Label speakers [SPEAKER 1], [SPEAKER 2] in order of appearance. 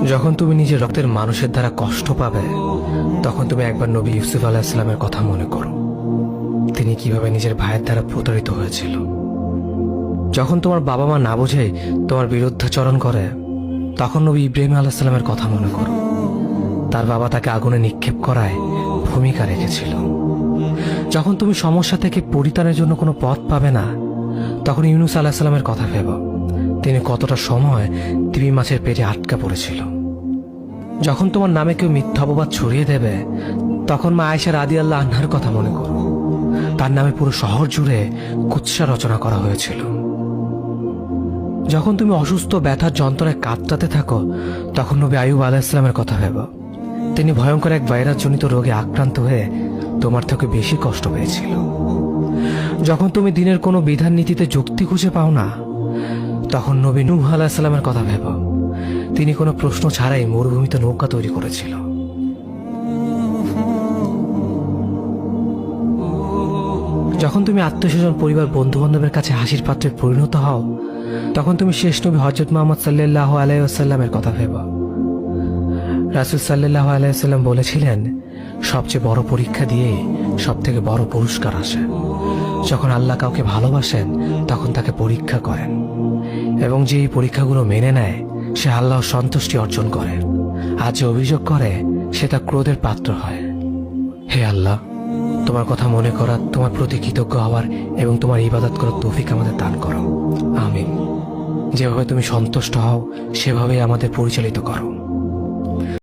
[SPEAKER 1] যখন তুমি নিজের রক্তের মানুষের দ্বারা কষ্ট পাবে, তখন তুমি একবার নবী ইউসুফ আলাইহিস সালামের কথা মনে করো। তিনি কিভাবে নিজের ভাইয়ের দ্বারা প্রতারিত হয়েছিল। যখন তোমার বাবা মা না বুঝে তোমার বিরুদ্ধাচরণ করে, তখন নবী ইব্রাহিম আলাইহিস সালামের কথা মনে করো। তার বাবা তাকে আগুনে নিক্ষেপ করায় ভূমিকা রেখেছিল। যখন তুমি সমস্যা থেকে পরিত্রাণের জন্য কোনো পথ পাবে না, তখন ইউনুস আলাইহিস সালামের কথা ভেবো। তিনি কতটা সময় তিমি মাছের পেটে আটকা পড়েছিল। যখন তোমার নামে কেউ মিথ্যা অপবাদ ছড়িয়ে দেবে, তখন মা আয়েশা রাদিয়াল্লাহু আনহার কথা মনে করো। তার নামে পুরো শহর জুড়ে কুৎসা রচনা করা হয়েছিল। যখন তুমি অসুস্থ ব্যথার যন্ত্রণায় কাতরাতে থাকো, তখন নবী আইয়ুব আলাইহিস সালামের কথা ভেবো। তিনি ভয়ঙ্কর এক ভাইরাসজনিত রোগে আক্রান্ত হয়ে তোমার থেকে বেশি কষ্ট পেয়েছিল। যখন তুমি দিনের কোনো বিধান নীতিতে যুক্তি খুঁজে পাও না, তখন নবী নূহ আলাইহিস সালামের কথা ভেবো। তিনি কোনো প্রশ্ন ছাড়াই মরুভূমিতে নৌকা তৈরি করেছিল। যখন তুমি আত্মীয়স্বজন, পরিবার, বন্ধু বান্ধবের কাছে হাসির পাত্রে পরিণত হও, তখন তুমি শেষ নবী হযরত মুহাম্মদ সাল্লাল্লাহু আলাইহি ওয়াসাল্লামের কথা ভেবো। রাসূল সাল্লাল্লাহু আলাইহি ওয়াসাল্লাম বলেছিলেন, সবচেয়ে বড় পরীক্ষা দিয়ে সব থেকে বড় পুরস্কার আসে। যখন আল্লাহ কাউকে ভালোবাসেন, তখন তাকে পরীক্ষা করেন, এবং যে এই পরীক্ষাগুলো মেনে নেয়, সে আল্লাহর সন্তুষ্টি অর্জন করে। আর যে অভিযোগ করে, সে তার ক্রোধের পাত্র হয়। হে আল্লাহ, তোমার কথা মনে করা, তোমার প্রতি কৃতজ্ঞ হওয়ার এবং তোমার ইবাদত করার তৌফিক আমাদের দান করো। আমিন। যেভাবে তুমি সন্তুষ্ট হও, সেভাবেই আমাদের পরিচালিত করো।